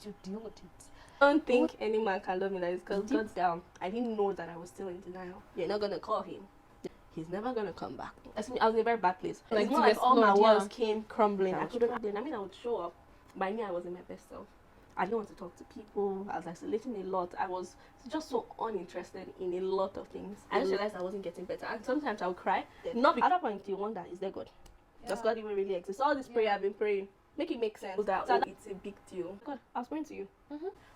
you deal with it? I don't think any man can love me like this because God's down. I didn't know that I was still in denial. You're not gonna call him. He's never gonna come back. I was in a very bad place. Like, it's not like all my walls came crumbling. I would show up. By me, I was in my best self. I didn't want to talk to people. I was isolating a lot. I was just so uninterested in a lot of things. I just realized I wasn't getting better. And sometimes I would cry. Not because at that point you wonder, is there God? Does God even really exist? All this prayer I've been praying, make it make sense. That it's a big deal. God, I was praying to you.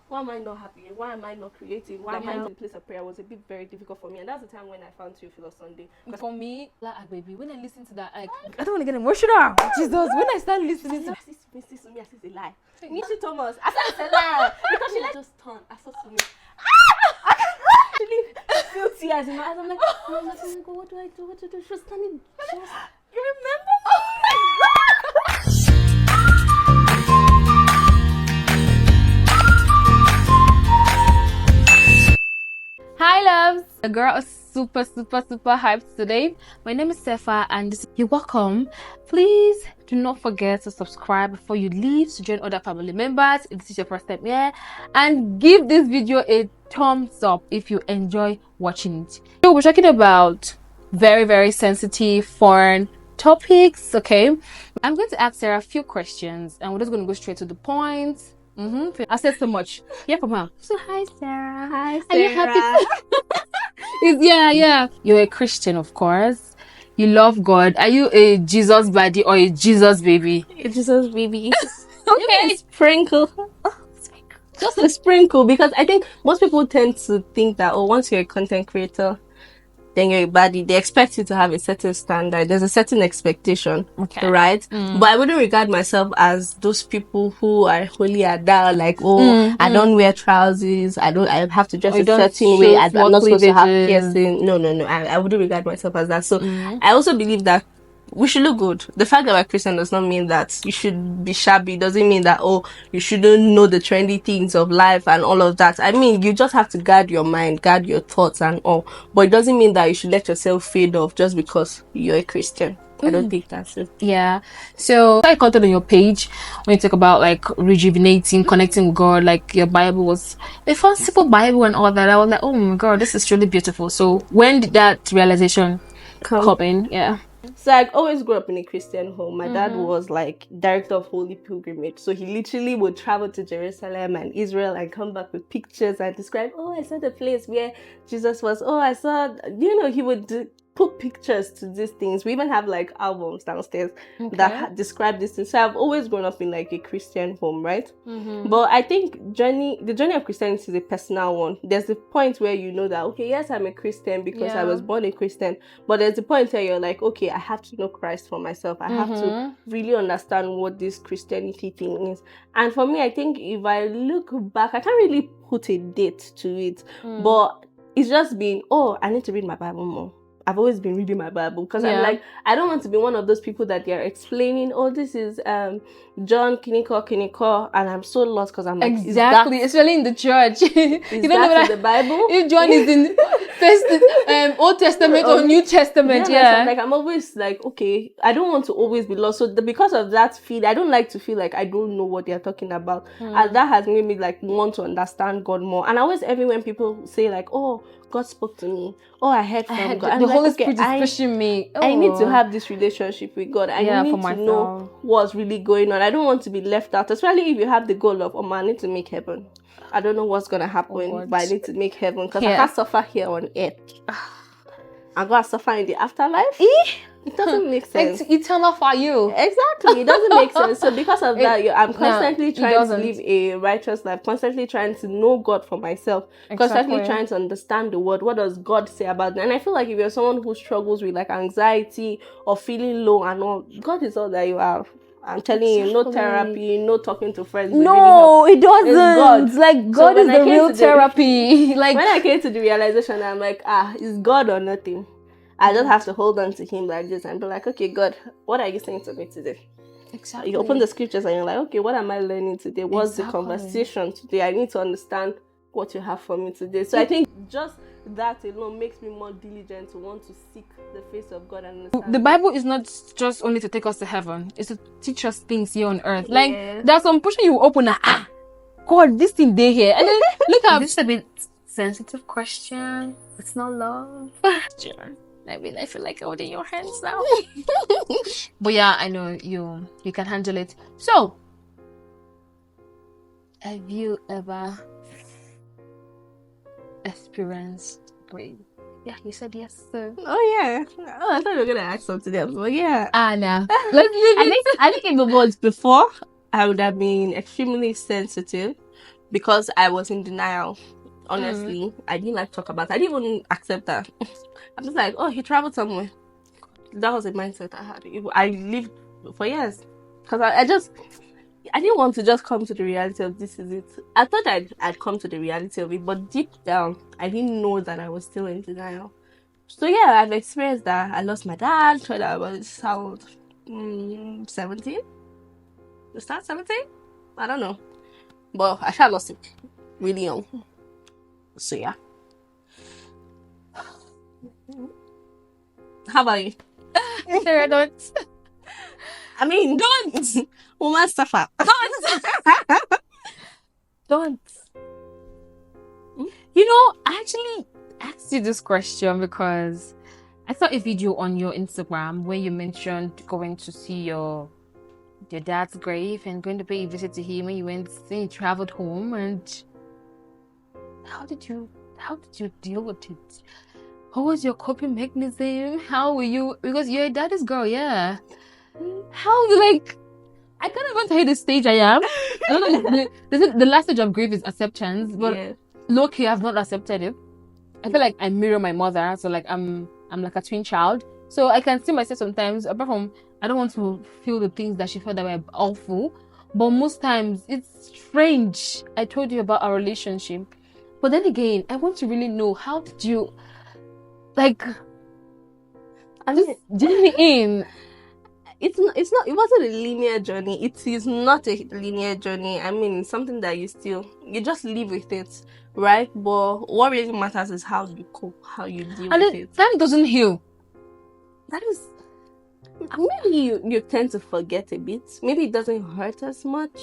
Why am I not happy? Why am I not creative? Why am I in the place of prayer? Was a bit very difficult for me, and that's the time when I found Theophilus Sunday. For me, like baby, when I listen to that, I don't want to get emotional. Jesus, when I start listening to this to me, I see it's a lie. She Thomas, I said it's a lie because she just turned. I saw to me. I feel tears in my eyes. I'm like, oh my God, what do I do? What do I do? She was standing. You remember? Hi loves, the girl is super hyped today. My name is Sefa and you're welcome. Please do not forget to subscribe before you leave to join other family members if this is your first time here, and give this video a thumbs up if you enjoy watching it. So we're talking about very sensitive foreign topics. Okay, I'm going to ask Sarah a few questions and we're just going to go straight to the point. I said so much. Hear from her. So hi Sarah. Hi Sarah. Are you happy? Yeah. You're a Christian, of course. You love God. Are you a Jesus body or a Jesus baby? A Jesus baby. Okay. Sprinkle. Just a sprinkle, because I think most people tend to think that once you're a content creator, then you're a baddie. They expect you to have a certain standard. There's a certain expectation, right? But I wouldn't regard myself as those people who are holy at that, like, I don't wear trousers. I have to dress a certain way. I'm not supposed to have piercing. No. I wouldn't regard myself as that. So I also believe that we should look good. The fact that we're Christian does not mean that you should be shabby. Doesn't mean that, you shouldn't know the trendy things of life and all of that. I mean, you just have to guard your mind, guard your thoughts and all. But it doesn't mean that you should let yourself fade off just because you're a Christian. I don't think that's it. Yeah. So I content on your page when you talk about like rejuvenating, connecting with God, like your Bible was a fanciful Bible and all that. I was like, oh my God, this is really beautiful. So when did that realization come in? Yeah. So I always grew up in a Christian home. My dad was like director of Holy Pilgrimage. So he literally would travel to Jerusalem and Israel and come back with pictures and describe, I saw the place where Jesus was. I saw, he would put pictures to these things. We even have like albums downstairs that describe this thing. So I've always grown up in like a Christian home, right? But I think the journey of Christianity is a personal one. There's a point where you know that, okay, yes, I'm a Christian because I was born a Christian. But there's a point where you're like, okay, I have to know Christ for myself. I have to really understand what this Christianity thing is. And for me, I think if I look back, I can't really put a date to it. But it's just been, I need to read my Bible more. I've always been reading my Bible because I'm like, I don't want to be one of those people that they're explaining, this is John Kiniko, and I'm so lost because I'm like, exactly, especially in the church. You don't know in the Bible. If John is in first Old Testament or New Testament, I'm always like, okay, I don't want to always be lost. So because of that feed, I don't like to feel like I don't know what they're talking about, and that has made me like want to understand God more. And I always when people say like, God spoke to me. I heard from God. The Holy Spirit is pushing me. I need to have this relationship with God. I need to know what's really going on. I don't want to be left out, especially if you have the goal of, I need to make heaven. I don't know what's going to happen, but I need to make heaven because I can't suffer here on earth. I'm going to suffer in the afterlife. It doesn't make sense. It's eternal for you. Exactly. It doesn't make sense. So because of that, I'm constantly trying to live a righteous life, constantly trying to know God for myself, constantly trying to understand the word. What does God say about that? And I feel like if you're someone who struggles with like anxiety or feeling low and all, God is all that you have. I'm telling you, no therapy, no talking to friends. No, it doesn't. Like God is the real therapy. Like when I came to the realization, I'm like, is God or nothing? I just have to hold on to him like this and be like, okay, God, what are you saying to me today? Exactly. You open the scriptures and you're like, okay, what am I learning today? What's the conversation today? I need to understand what you have for me today. So I think just that alone makes me more diligent to want to seek the face of God and understand. The Bible is not just only to take us to heaven. It's to teach us things here on earth. Like, there's some portion you open God, this thing they here. And then look at this a bit sensitive question. It's not love. Sure. I mean, I feel like holding your hands now. But yeah, I know you can handle it. So, have you ever experienced grief? Yeah, you said yes, so. Oh yeah. Oh, I thought you were gonna ask something else, but yeah. No. Let's leave it. I think if it was before, I would have been extremely sensitive because I was in denial. Honestly, I didn't like talk about it. I didn't even accept that. I'm just like, oh, he traveled somewhere. That was a mindset I had. I lived for years because I didn't want to just come to the reality of this is it. I thought I'd come to the reality of it, but deep down, I didn't know that I was still in denial. So yeah, I've experienced that. I lost my dad when I was 17. Is that 17? I don't know. But I shall lost him really young. So yeah. How about you? Sarah, don't. I mean, don't. Woman suffer. Don't. You know, I actually asked you this question because I saw a video on your Instagram where you mentioned going to see your dad's grave and going to pay a visit to him when you traveled home. And how did you deal with it? What was your coping mechanism? How were you? Because you're a daddy's girl, yeah. How you like? I can't even tell you the stage I am. I don't know. The last stage of grief is acceptance, but Yeah. low-key, I've not accepted it. I feel like I mirror my mother, so like I'm like a twin child. So I can see myself sometimes. Apart from, I don't want to feel the things that she felt that were awful, but most times it's strange. I told you about our relationship, but then again, I want to really know, how did you like? I mean, Journey in. it wasn't a linear journey. It is not a linear journey. I mean, it's something that you just live with it, right? But what really matters is how you cope, how you deal And with then it. time doesn't heal. That is, maybe you tend to forget a bit. Maybe it doesn't hurt as much.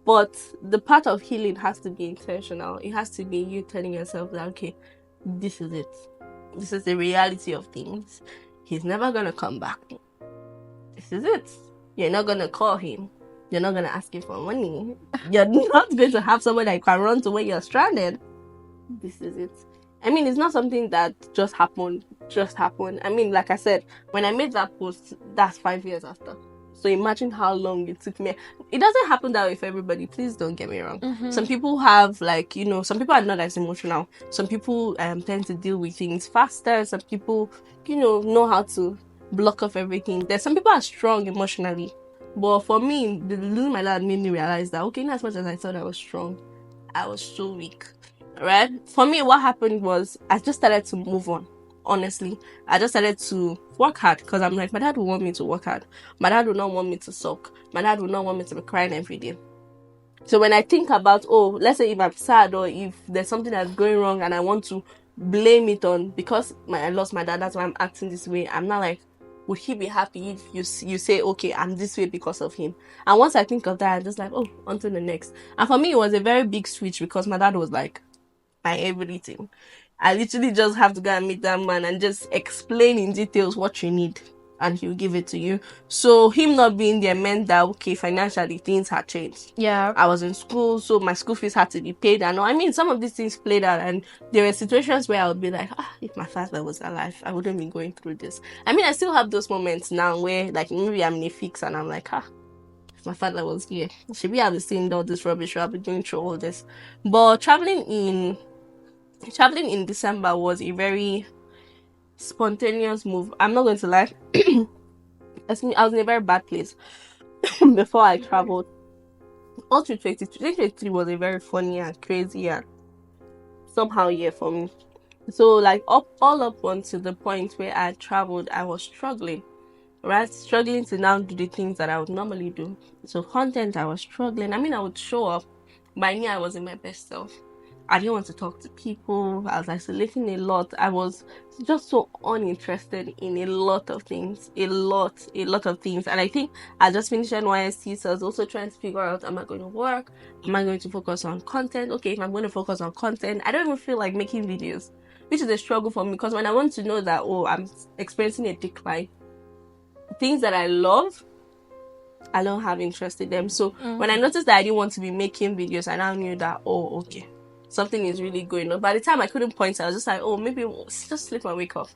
But the part of healing has to be intentional. It has to be you telling yourself that, okay, this is it. This is the reality of things. He's never gonna come back. This is it. You're not gonna call him. You're not gonna ask him for money. You're not going to have someone that you can run to when you're stranded. This is it. I mean, it's not something that just happened. I mean, like I said, when I made that post, that's 5 years after. So imagine how long it took me. It doesn't happen that way for everybody. Please don't get me wrong. Some people have, like, some people are not as emotional. Some people tend to deal with things faster. Some people, know how to block off everything. There's some people are strong emotionally. But for me, the losing my dad made me realize that, okay, not as much as I thought I was strong, I was so weak. Right? For me, what happened was I just started to move on. Honestly, I just started to work hard because I'm like, my dad would want me to work hard. My dad would not want me to sulk. My dad would not want me to be crying every day. So when I think about, let's say if I'm sad or if there's something that's going wrong and I want to blame it on because I lost my dad, that's why I'm acting this way. I'm not like, would he be happy if you say, okay, I'm this way because of him? And once I think of that, I'm just like, on to the next. And for me, it was a very big switch because my dad was like my everything. I literally just have to go and meet that man and just explain in details what you need and he'll give it to you. So him not being there meant that, okay, financially things had changed. Yeah. I was in school, so my school fees had to be paid. And I mean, some of these things played out, and there were situations where I would be like, if my father was alive, I wouldn't be going through this. I mean, I still have those moments now where, like, maybe I'm in a fix and I'm like, if my father was here, should we have seen all this rubbish, I'll be going through all this. But traveling in December was a very spontaneous move. I'm not going to lie. I was in a very bad place before I traveled. All through 2023 was a very funny and crazy and somehow year for me. So like all up onto the point where I traveled, I was struggling. Right? Struggling to now do the things that I would normally do. So content, I was struggling. I mean, I would show up, but I knew I wasn't my best self. I didn't want to talk to people. I was isolating a lot. I was just so uninterested in a lot of things. A lot of things. And I think I just finished NYSC, so I was also trying to figure out, am I going to work? Am I going to focus on content? Okay, if I'm going to focus on content, I don't even feel like making videos, which is a struggle for me, because when I want to know that, oh, I'm experiencing a decline, things that I love, I don't have interest in them. So when I noticed that I didn't want to be making videos, I now knew that, oh, okay, something is really going on. By the time I couldn't point, I was just like, oh, maybe just sleep and wake up,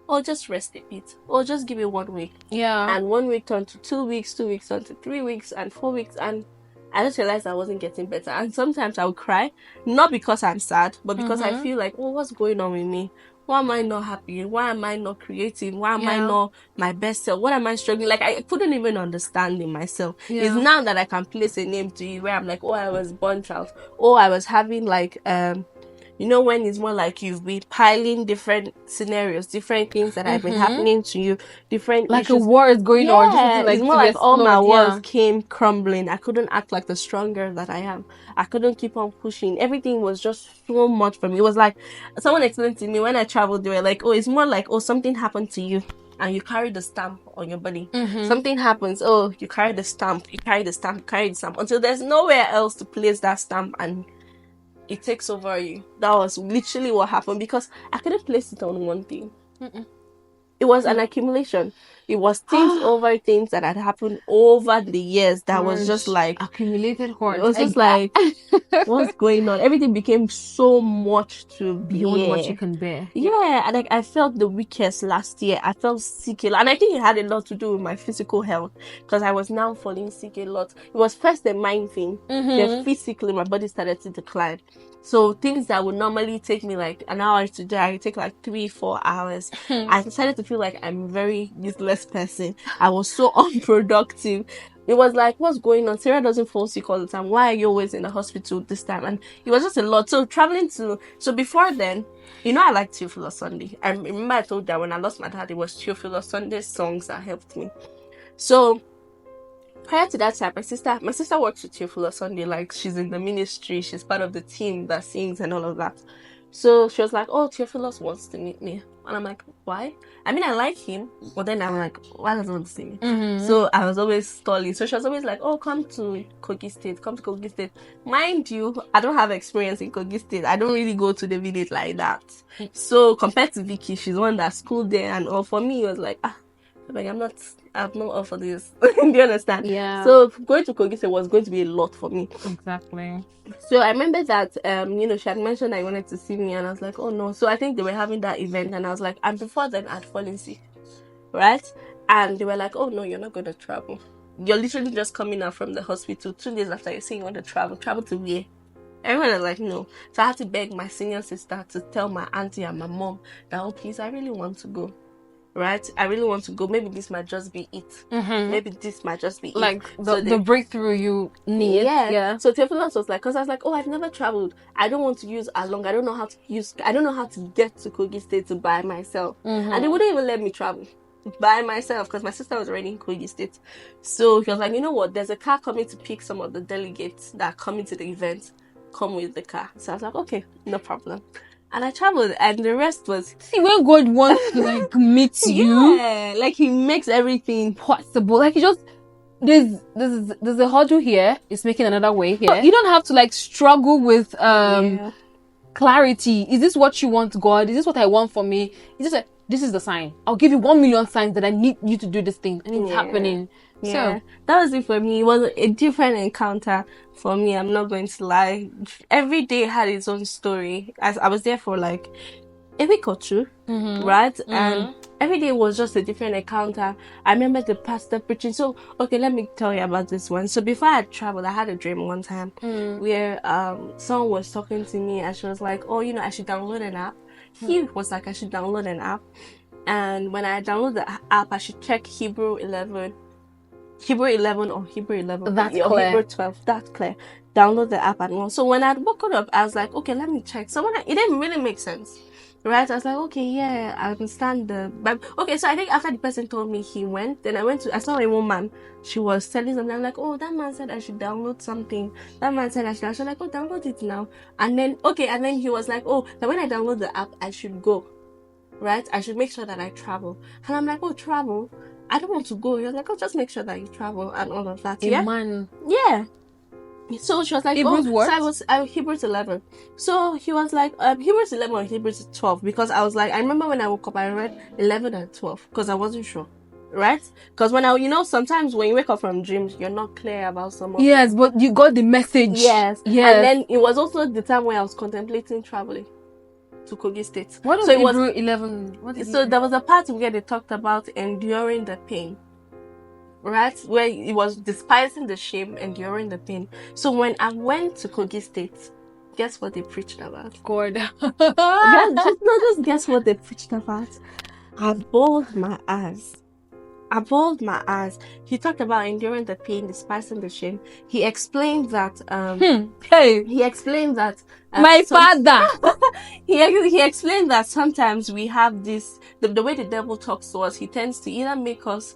or just rest a bit, or just give it 1 week. Yeah. And 1 week turned to 2 weeks, 2 weeks turned to 3 weeks, and 4 weeks, and I just realized I wasn't getting better. And sometimes I would cry, not because I'm sad, but because I feel like, oh, what's going on with me? Why am I not happy? Why am I not creative? Why am I not my best self? What am I struggling? Like, I couldn't even understand in myself. It's now that I can place a name to it, where I'm like, oh, I was burnt out. Oh, I was having like, you know, when it's more like you've been piling different scenarios, different things that have been happening to you, different like issues. a war is going on. Just It's more like all my walls came crumbling. I couldn't act like the stronger that I am. I couldn't keep on pushing. Everything was just so much for me. It was like someone explained to me when I traveled, they were like, oh, it's more like, oh, something happened to you and you carry the stamp on your body. Something happens, oh, you carry the stamp, you carry the stamp, you carry the stamp, until there's nowhere else to place that stamp and it takes over you. That was literally what happened, because I couldn't place it on one thing. It was an accumulation. It was things over things that had happened over the years that was just like accumulated hurt. It was just like, what's going on? Everything became so much to beyond what you can bear. Yeah, and like I felt the weakest last year. I felt sick a lot, and I think it had a lot to do with my physical health, because I was now falling sick a lot. It was first the mind thing, then physically my body started to decline. So things that would normally take me like an hour to do, I take like 3-4 hours. I decided to feel like I'm a very useless person. I was so unproductive. It was like, what's going on? Sarah doesn't fall sick all the time. Why are you always in the hospital this time? And it was just a lot. So so before then, you know, I like Theophilus Sunday. I remember I told that when I lost my dad, it was Theophilus Sunday's songs that helped me. So prior to that time, my sister works with Theophilus Sunday. Like, she's in the ministry, she's part of the team that sings and all of that. So she was like, oh, Theophilus wants to meet me. And I'm like, why? I mean, I like him, but then I'm like, why doesn't he want to see me? So I was always stalling. So she was always like, oh, come to Kogi State. Mind you, I don't have experience in Kogi State. I don't really go to the village like that. So compared to Vicky, she's one that schooled there and all. For me, it was like, I'm not up for this. Do you understand? Yeah. So going to Kogi State was going to be a lot for me. Exactly. So I remember that, you know, she had mentioned I wanted to see me, and I was like, oh no. So I think they were having that event, and I was like, and before then I'd fallen sick, right? And they were like, oh no, you're not going to travel. You're literally just coming out from the hospital 2 days after you say you want to travel to where? Everyone was like, no. So I had to beg my senior sister to tell my auntie and my mom that, oh please, I really want to go. Right? I really want to go. Maybe this might just be it. Maybe this might just be like it. The breakthrough you need. Yeah. So Theophilus was like, because I was like, oh, I've never traveled. I don't want to use along. I don't know how to get to Kogi State to by myself. And they wouldn't even let me travel by myself because my sister was already in Kogi State. So he was like, you know what? There's a car coming to pick some of the delegates that are coming to the event. Come with the car. So I was like, okay, no problem. And I traveled, and the rest was... See, when God wants to, like, meet you... Yeah, like, he makes everything possible. Like, he just... There's a hurdle here. It's making another way here. You don't have to, like, struggle with clarity. Is this what you want, God? Is this what I want for me? It's just like, this is the sign. I'll give you 1 million signs that I need you to do this thing. And it's happening. Yeah. So that was it for me. It was a different encounter for me. I'm not going to lie. Every day had its own story. As I was there for like a week or two, right? And every day was just a different encounter. I remember the pastor preaching. So, okay, let me tell you about this one. So before I traveled, I had a dream one time where someone was talking to me, and she was like, oh, you know, I should download an app. He was like, I should download an app. And when I download the app, I should check Hebrew 11 or Hebrew 11. That's or clear. Hebrew 12. That's clear. Download the app and all. So when I'd woken up, I was like, okay, let me check. It didn't really make sense. Right? I was like, okay, yeah, I understand the Bible. Okay, so I think after the person told me he went, then I saw a woman. She was telling something. I'm like, oh, that man said I should download something. That man said I should. I was like, oh, download it now. And then, okay, and then he was like, oh, that when I download the app, I should go. Right? I should make sure that I travel. And I'm like, oh, travel? I don't want to go. He was like, oh, just make sure that you travel and all of that. Yeah? Man. Yeah. So she was like, Hebrews oh, what? so I was Hebrews 11. So he was like, Hebrews 11 or Hebrews 12, because I was like, I remember when I woke up, I read 11 and 12 because I wasn't sure, right? Because when sometimes when you wake up from dreams, you're not clear about some of Yes, but you got the message. Yes. Yes. And then it was also the time when I was contemplating traveling to Kogi State. What So it was Hebrews 11? What did so there was a part where they talked about enduring the pain. Right, where it was despising the shame, enduring the pain. So when I went to Kogi State, guess what they preached about? God. Just guess what they preached about. I bawled my eyes. He talked about enduring the pain, despising the shame. He explained that Hey, he explained that my father. he explained that sometimes we have this the way the devil talks to us. He tends to either make us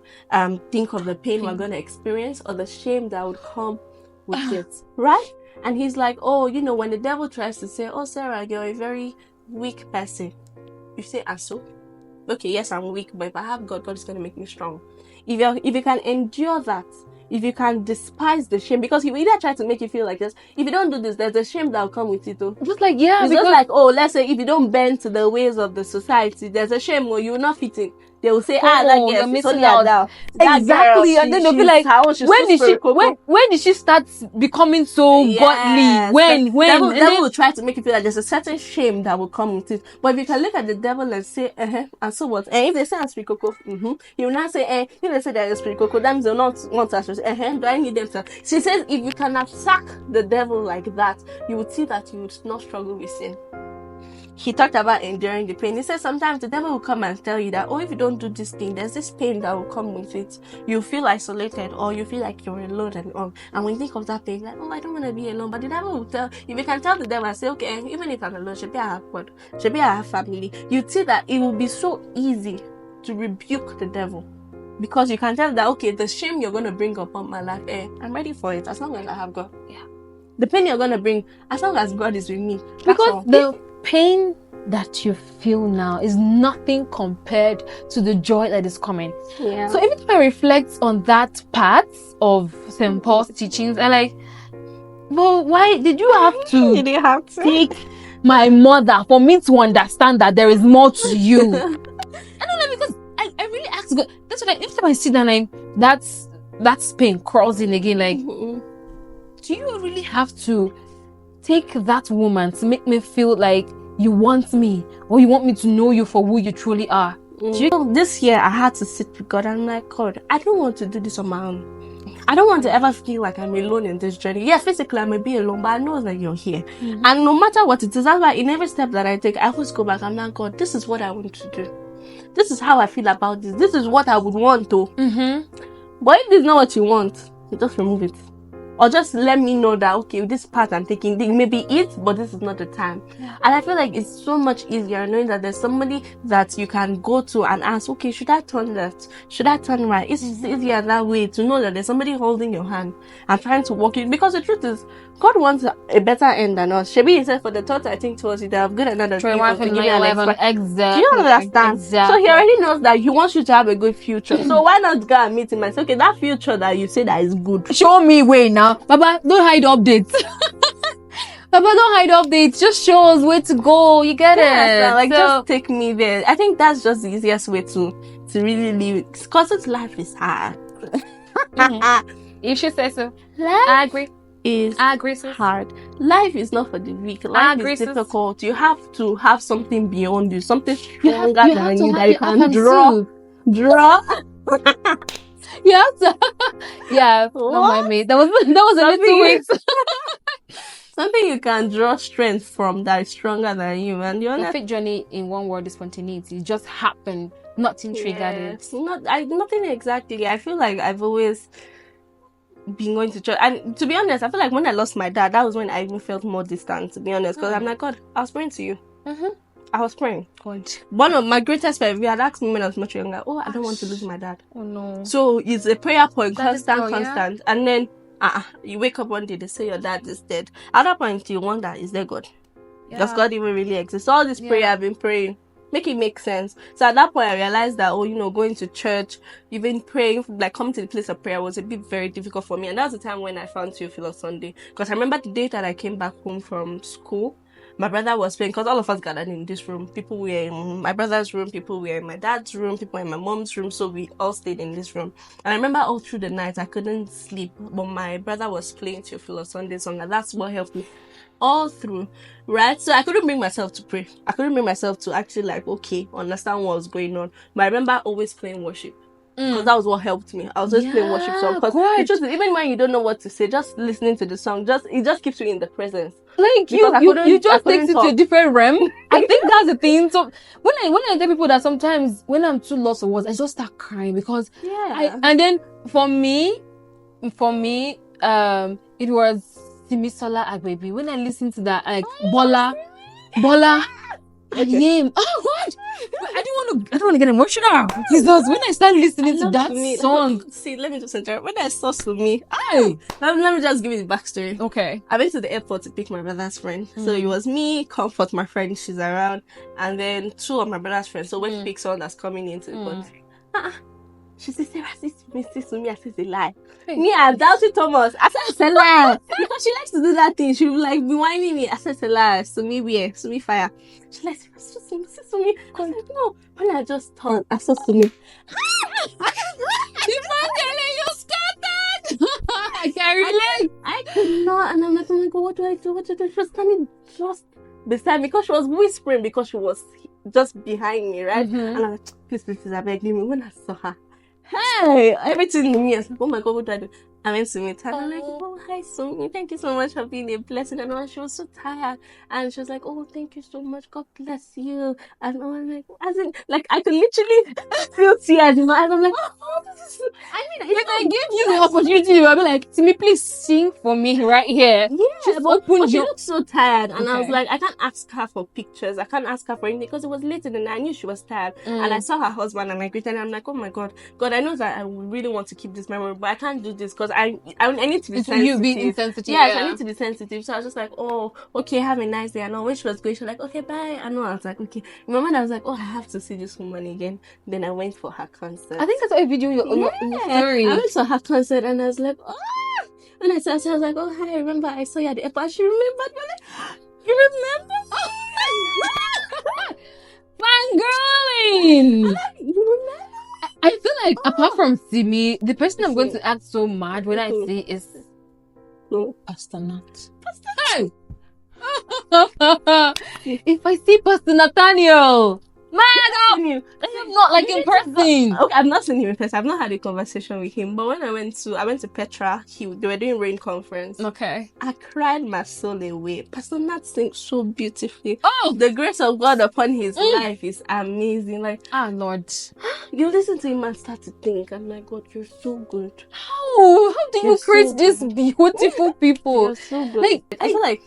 think of the pain we're going to experience or the shame that would come with it, right? And he's like, oh, when the devil tries to say, oh, Sarah, you're a very weak person, you say, and so, okay, yes, I'm weak, but if I have God, God is going to make me strong. If you can endure that, if you can despise the shame, because he will either try to make you feel like this. If you don't do this, there's a shame that will come with it too. Just like, yeah, it's just like, oh, let's say if you don't bend to the ways of the society, there's a shame or you're not fitting. They will say, that girl, you're missing only out. That Exactly, girl, and then they'll be like, when did she start becoming so godly? When? Devil will try to make you feel like there's a certain shame that will come with it. But if you can look at the devil and say, and so what? And if they say I'm spirit cocoa, he will not say, if they say they're spirit cocoa, that means they'll not want us to say, do I need them to? She says, if you can attack the devil like that, you would see that you would not struggle with sin. He talked about enduring the pain. He said sometimes the devil will come and tell you that, oh, if you don't do this thing, there's this pain that will come with it. You feel isolated or you feel like you're alone and all. And when you think of that pain, like, oh, I don't want to be alone. But the devil will tell, if you can tell the devil and say, okay, even if I'm alone, should I have God? Should I have family? You see that it will be so easy to rebuke the devil. Because you can tell that, okay, the shame you're going to bring upon my life, I'm ready for it as long as I have God. Yeah. The pain you're going to bring, as long as God is with me. Because the pain that you feel now is nothing compared to the joy that is coming. Yeah. So every time I reflect on that part of St. Paul's teachings, I'm like, well, why did you have to take my mother for me to understand that there is more to you? I don't know, because I really ask God. That's what every time I sit down, that's pain crossing again. Like, do you really have to take that woman to make me feel like you want me or you want me to know you for who you truly are? This year I had to sit with God and I'm like, God, I don't want to do this on my own. I don't want to ever feel like I'm alone in this journey. Yeah, physically I may be alone, but I know that you're here. And no matter what it is, that's why in every step that I take, I always go back. I'm like, God, this is what I want to do. This is how I feel about this. This is what I would want to. But if this is not what you want, you just remove it. Or just let me know that, okay, this path I'm taking, it may be it, but this is not the time. Yeah. And I feel like it's so much easier knowing that there's somebody that you can go to and ask, okay, should I turn left? Should I turn right? It's easier that way to know that there's somebody holding your hand and trying to walk you. Because the truth is, God wants a better end than us. Shebi said, for the thought I think towards you, they have good and another thing. Exactly. Do you understand? Exactly. So he already knows that he wants you to have a good future. So why not go and meet him and say, okay, that future that you say that is good, show me way now. Baba, don't hide updates. Baba, don't hide updates. Just show us where to go. You get it? Just take me there. I think that's just the easiest way to really live. Because life is hard. You should say so. I agree. Is hard. Life is not for the weak. Life is difficult. You have to have something beyond you, something stronger than you that you can draw. You have to. Yeah, not my mate. That was a little weeks. Something you can draw strength from that is stronger than you. And the faith journey, in one word, is spontaneity. It just happened. Nothing triggered it. Nothing exactly. I feel like I've always been going to church, and to be honest, I feel like when I lost my dad, that was when I even felt more distant, to be honest, because I'm like, God, I was praying to you. I was praying. God. One of my greatest fear, if you had asked me when I was much younger, I don't want to lose my dad. Oh no. So it's a prayer point, That is constant, how, yeah. constant. And then you wake up one day, they say your dad is dead. At that point, you wonder, is there God? Does God even really exist? All this prayer I've been praying, make it make sense. So at that point, I realized that, going to church, even praying, like coming to the place of prayer was a bit very difficult for me. And that was the time when I found Theophilus Sunday. Because I remember the day that I came back home from school, my brother was playing, because all of us gathered in this room. People were in my brother's room, people were in my dad's room, people were in my mom's room. So we all stayed in this room. And I remember all through the night, I couldn't sleep. But my brother was playing Theophilus Sunday song, and that's what helped me all through, right? So I couldn't bring myself to pray. I couldn't bring myself to actually understand what was going on. But I remember always playing worship, because that was what helped me. I was always playing worship song, because the truth is, even when you don't know what to say, just listening to the song, it just keeps you in the presence. Like you just takes it to a different realm. I think that's the thing. So when I tell people that sometimes when I'm too lost for words, I just start crying, because and then for me, it was Simisola Agbebi. When I listen to that, like Bola, Ayem. Oh God, I don't want to get emotional. Jesus, when I start listening to that song, see, let me just interrupt. When I saw Sumi, let me just give you the backstory. Okay. I went to the airport to pick my brother's friend. So it was me, Comfort, my friend, she's around, and then two of my brother's friends. So when she picks someone that's coming into the country, she says, Sarah, sis to me, I says a lie. Me, I doubted Thomas. I said it's a lie. Because she likes to do that thing. She will like be whining me. I said it's a lie. Sumi where? Sumi fire. She like, Sumi. I said, no. When I just turned, I saw Sumi. You scattered. I can't relate. I could not. And I'm like, oh my God, what do I do? She was standing just beside me, because she was whispering, because she was just behind me, right? And I'm like, please, I beg you. When I saw her, hey, everything in me, I was like, oh my God, what do I do? I went to meet her, and I'm like, oh, hi, Sumi, thank you so much for being a blessing. And she was so tired, and she was like, oh, thank you so much, God bless you. And I was like, I could literally feel tears in my eyes. I'm like, oh, this is. I mean, if I give you the opportunity, I'll be like, Simi, please sing for me right here. Yeah, but she looked so tired, and I was like, I can't ask her for pictures, I can't ask her for anything, because it was late in the night. I knew she was tired, and I saw her husband, and I greeted her. I'm like, oh my God, I know that I really want to keep this memory, but I can't do this, because I need to be sensitive. You being insensitive. Yes, I need to be sensitive. So I was just like, oh, okay, have a nice day. I know when she was going, she was like, okay, bye. I know. I was like, okay. In my mind, I was like, oh, I have to see this woman again. Then I went for her concert. I think I saw a video in your story. I went for her concert, and I was like, oh. When I saw her, I was like, oh, hi, I remember I saw you at the airport. She remembered me. Like, you remember? Fangirling! You remember? I feel like apart from Simi, the person I'm going to act so mad when I see is Pastor Nat. Hey! If I see Pastor Nathaniel, man, I'm not like in person. Okay, I've not seen him in person. I've not had a conversation with him. But when I went to Petra, they were doing rain conference. Okay. I cried my soul away. Pastor Nat sings so beautifully. Oh, the grace of God upon his life is amazing. Like, Lord, you listen to him and start to think, I'm like, God, you're so good. How do you create these beautiful people? You're so good. Like, I feel like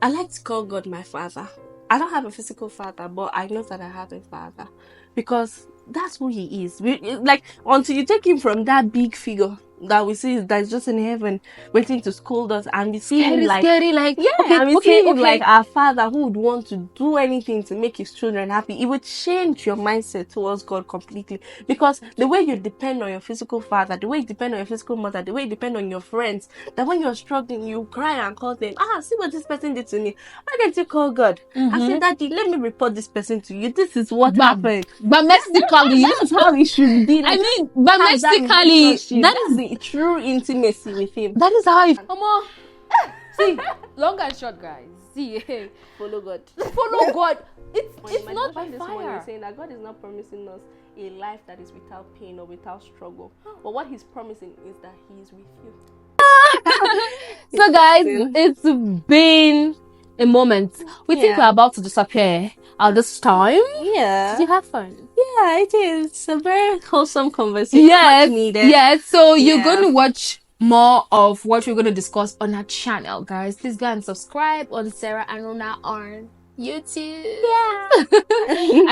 I like to call God my father. I don't have a physical father, but I know that I have a father, because that's who he is. Like, until you take him from that big figure that we see that's just in heaven waiting to scold us, and we see him like scary, like and we see him like our father who would want to do anything to make his children happy. It would change your mindset towards God completely, because the way you depend on your physical father, the way you depend on your physical mother, the way you depend on your friends, that when you're struggling you cry and call them, see what this person did to me. Why can't you call God and say, Daddy, let me report this person to you, this is what happened? But mystically, that's how it should be. Like, I mean, but mystically, that is the true intimacy with him. That is how I see, long and short, guys. See, follow God. Follow God. It's not by fire. Saying that God is not promising us a life that is without pain or without struggle. But what he's promising is that he is with you. So guys, it's been a moment. We think we're about to disappear at this time. Yeah. Did you have fun? Yeah, it is. It's a very wholesome conversation. Yes. Much needed. Yes. So you're going to watch more of what we're going to discuss on our channel, guys. Please go and subscribe on Sarah and Rona on You too. Yeah.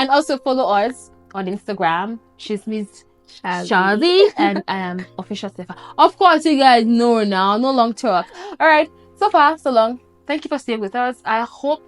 And also follow us on Instagram. She's Miss Shazzy. Shazzy and I am official Sefa. Of course, you guys know now. No long talk. All right. So far, so long. Thank you for staying with us. I hope